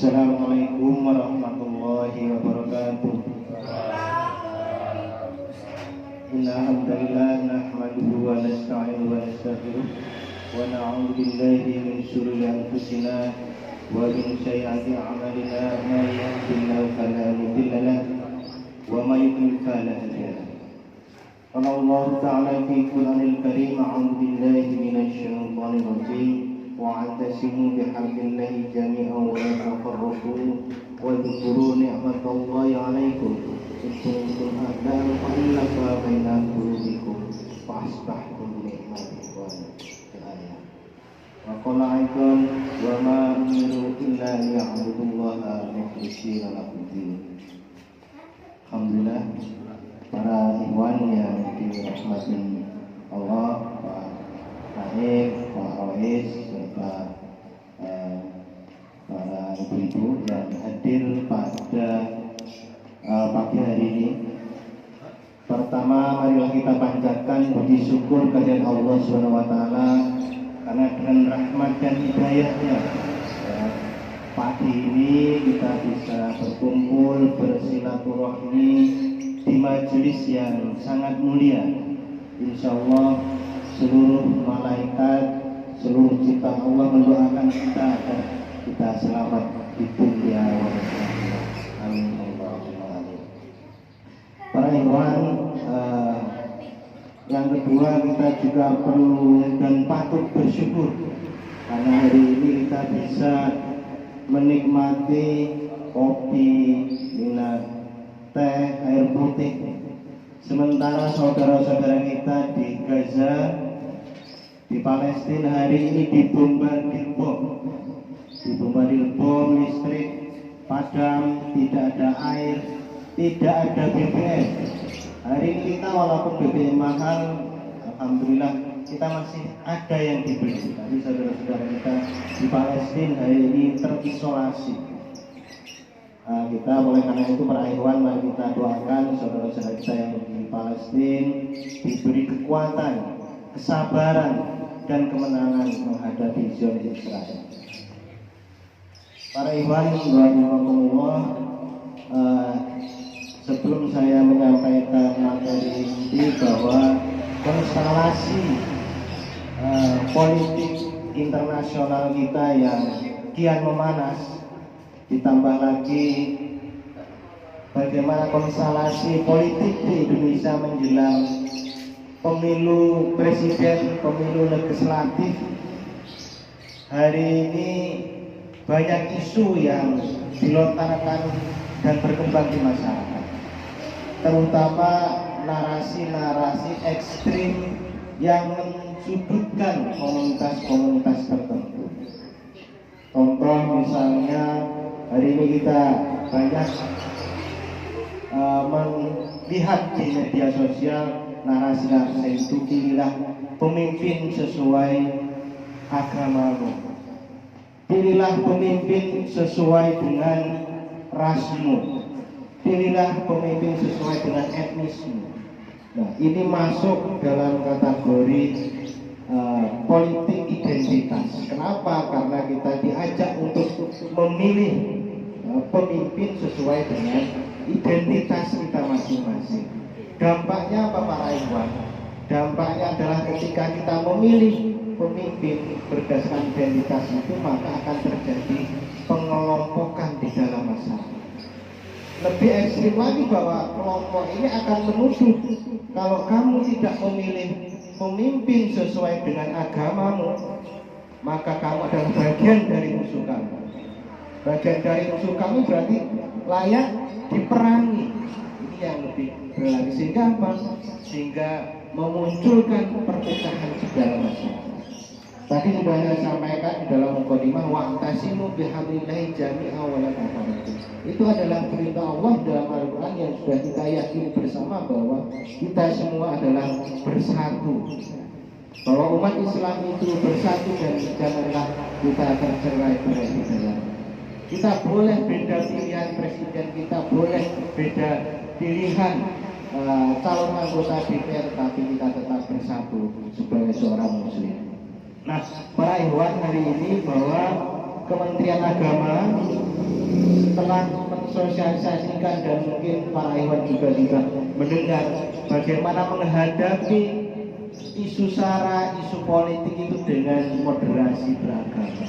Assalamualaikum warahmatullahi wabarakatuh. Inna hamdalillah nahmaduhu wa nasta'inuhu wa nastaghfiruh wa na'udzu billahi min shururi anfusina wa min sayyiati a'malina may yahdihillahu fala mudilla lahu wa may yudlil fala hadiya lahu. Qala Allah ta'ala fi Qur'anil Karim a'udzu billahi minasy syaithanir rajim wa'tasimu bihablillahi jami'an wa la tafarraqu wadhkuru ni'matallahi 'alaikum id kuntum a'da'an fa'alafa baina qulubikum fa'asbahtum bini'matihi ikhwanan. Wa qala aidan wa ma umiru illa liya'budullaha mukhlishina lahu-d-din. Alhamdulillah, para ikhwan yang dirahmati Allah, Pak Naib, Pak Rois, serta para ibu-ibu yang hadir pada pagi hari ini. Pertama, marilah kita panjatkan puji syukur kehadirat Allah SWT, karena dengan rahmat dan hidayahnya pagi ini kita bisa berkumpul bersilaturahmi di majelis yang sangat mulia. Insya Allah seluruh malaikat, seluruh ciptaan Allah mendoakan kita agar kita selamat di dunia wa akhirat. Amin Allahumma amin. Para ikhwan, yang kedua kita juga perlu dan patut bersyukur karena hari ini kita bisa menikmati kopi, minat teh, air putih. Sementara saudara-saudara kita di Gaza, di Palestina hari ini dibombardir bom, listrik padam, tidak ada air, tidak ada BBM. Hari ini kita walaupun BBM mahal, alhamdulillah kita masih ada yang dibeli. Tapi saudara-saudara kita di Palestina hari ini terisolasi. Kita oleh karena itu para ikhwan, mari kita doakan saudara-saudara kita yang di Palestina diberi kekuatan, kesabaran dan kemenangan menghadapi Zionis Israel. Para ikhwan rahimakumullah, sebelum saya menyampaikan materi ini bahwa konstelasi politik internasional kita yang kian memanas, ditambah lagi bagaimana konstelasi politik di Indonesia menjelang pemilu presiden, pemilu legislatif. Hari ini banyak isu yang dilontarkan dan berkembang di masyarakat, terutama narasi-narasi ekstrim yang mensudutkan komunitas-komunitas tertentu. Contoh misalnya, hari ini kita banyak melihat di media sosial narasi-narasi itu, pilihlah pemimpin sesuai agamamu, pilihlah pemimpin sesuai dengan rasmu, pilihlah pemimpin sesuai dengan etnismu. Nah, ini masuk dalam kategori politik identitas. Kenapa? Karena kita diajak untuk memilih pemimpin sesuai dengan identitas kita masing-masing. Dampaknya apa para ikhwan? Dampaknya adalah ketika kita memilih pemimpin berdasarkan identitas itu, maka akan terjadi pengelompokan di dalam masyarakat. Lebih ekstrim lagi bahwa kelompok ini akan menuduh kalau kamu tidak memilih pemimpin sesuai dengan agamamu, maka kamu adalah bagian dari musuh kamu. Bagian dari musuh kamu berarti layak diperangi. Ini yang lebih berlari, sehingga apa? Sehingga memunculkan perpecahan di dalam masyarakat. Tadi sudah saya sampaikan di dalam mukadimah, wa'tasimu bihablillahi jami'an wa la tafarraqu. Itu adalah perintah Allah dalam Al-Quran yang sudah kita yakini bersama bahwa kita semua adalah bersatu, bahwa umat Islam itu bersatu dan janganlah kita tercerai-berai di dalam. Kita boleh beda pilihan presiden, kita boleh beda pilihan calon anggota DPR, tapi kita tetap bersatu sebagai seorang muslim. Nah, para ikhwan, hari ini bahwa Kementerian Agama setelah mensosialisasikan dan mungkin para ikhwan juga sudah mendengar bagaimana menghadapi isu sara, isu politik itu dengan moderasi beragama.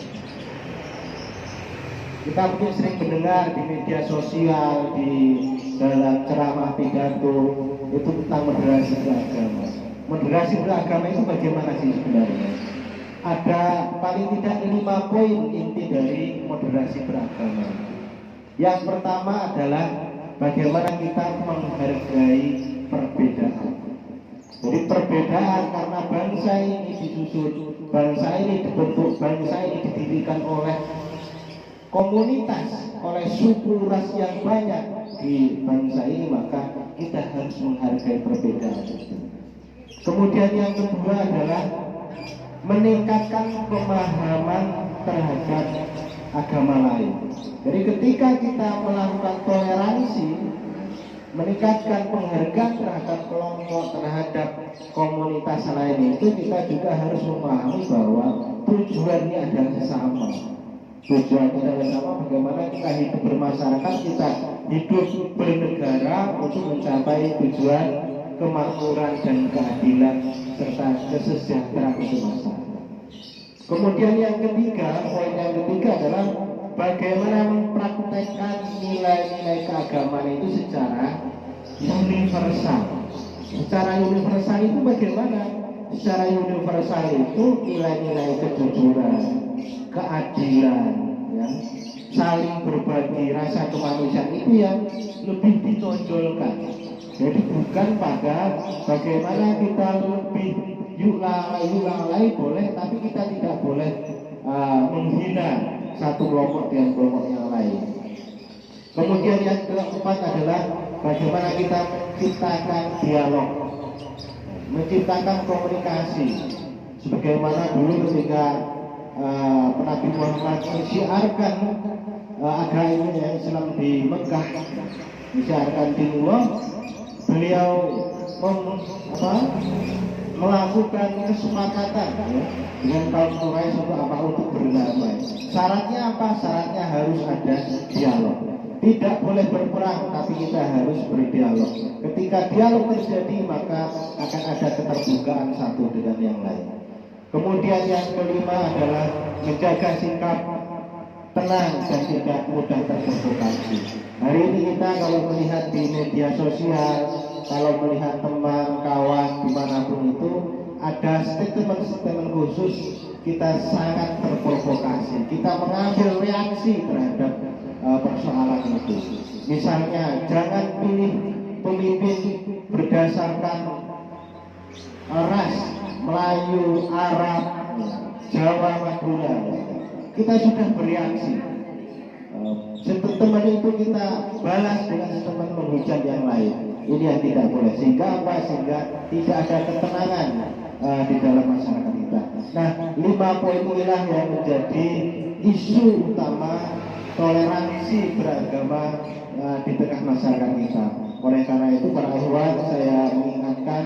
Kita mungkin sering mendengar di media sosial, di dalam ceramah pidato itu tentang moderasi beragama. Moderasi beragama itu bagaimana sih sebenarnya? Ada paling tidak 5 poin inti dari moderasi beragama. Yang pertama adalah bagaimana kita menghargai perbedaan. Jadi perbedaan karena bangsa ini disusun, bangsa ini dibentuk, bangsa ini didirikan oleh komunitas, oleh suku ras yang banyak di bangsa ini, maka kita harus menghargai perbedaan itu. Kemudian yang kedua adalah meningkatkan pemahaman terhadap agama lain. Jadi ketika kita melakukan toleransi, meningkatkan penghargaan terhadap kelompok, terhadap komunitas lain, itu kita juga harus memahami bahwa tujuannya adalah sama. Tujuannya adalah sama, bagaimana kita hidup bermasyarakat, kita hidup bernegara untuk mencapai tujuan kemakmuran dan keadilan serta kesejahteraan bersama. Kemudian yang ketiga, poin yang ketiga adalah bagaimana mempraktekkan nilai-nilai keagamaan itu secara universal. Secara universal itu bagaimana? Secara universal itu nilai-nilai kejujuran, keadilan, ya, saling berbagi, rasa kemanusiaan itu yang lebih ditonjolkan. Jadi bukan pada bagaimana kita lebih yuk lalai boleh, tapi kita tidak boleh menghina satu kelompok dengan kelompok yang lain. Kemudian yang keempat adalah bagaimana kita menciptakan dialog, menciptakan komunikasi. Sebagaimana dulu ketika Nabi Muhammad mensiarkan agama Islam di Mekah, mensiarkan dinullah, beliau melakukan kesepakatan dengan kaum Quraisy untuk berdamai. Syaratnya apa? Syaratnya harus ada dialog. Tidak boleh berperang, tapi kita harus berdialog. Ketika dialog terjadi, maka akan ada keterbukaan satu dengan yang lain. Kemudian yang kelima adalah menjaga sikap tenang dan tidak mudah terprovokasi. Hari ini kita kalau melihat di media sosial, kalau melihat teman, kawan, dimanapun itu, ada statement-statement khusus, kita sangat terprovokasi. Kita mengambil reaksi terhadap persoalan itu. Misalnya, jangan pilih pemimpin berdasarkan ras, Melayu, Arab, Jawa, Madura. Kita sudah bereaksi. Teman itu kita balas dengan teman menghujat yang lain. Ini yang tidak boleh. Sehingga apa? Sehingga tidak ada ketenangan di dalam masyarakat kita. Nah, 5 poin inilah yang menjadi isu utama toleransi beragama di tengah masyarakat kita. Oleh karena itu, para ikhwan, saya mengingatkan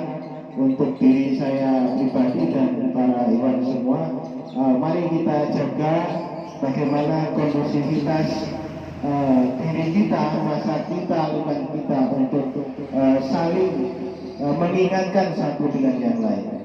untuk diri saya pribadi dan para ikhwan semua, mari kita jaga bagaimana kondusivitas diri kita, masa kita, lingkungan kita untuk saling mengingatkan satu dengan yang lain.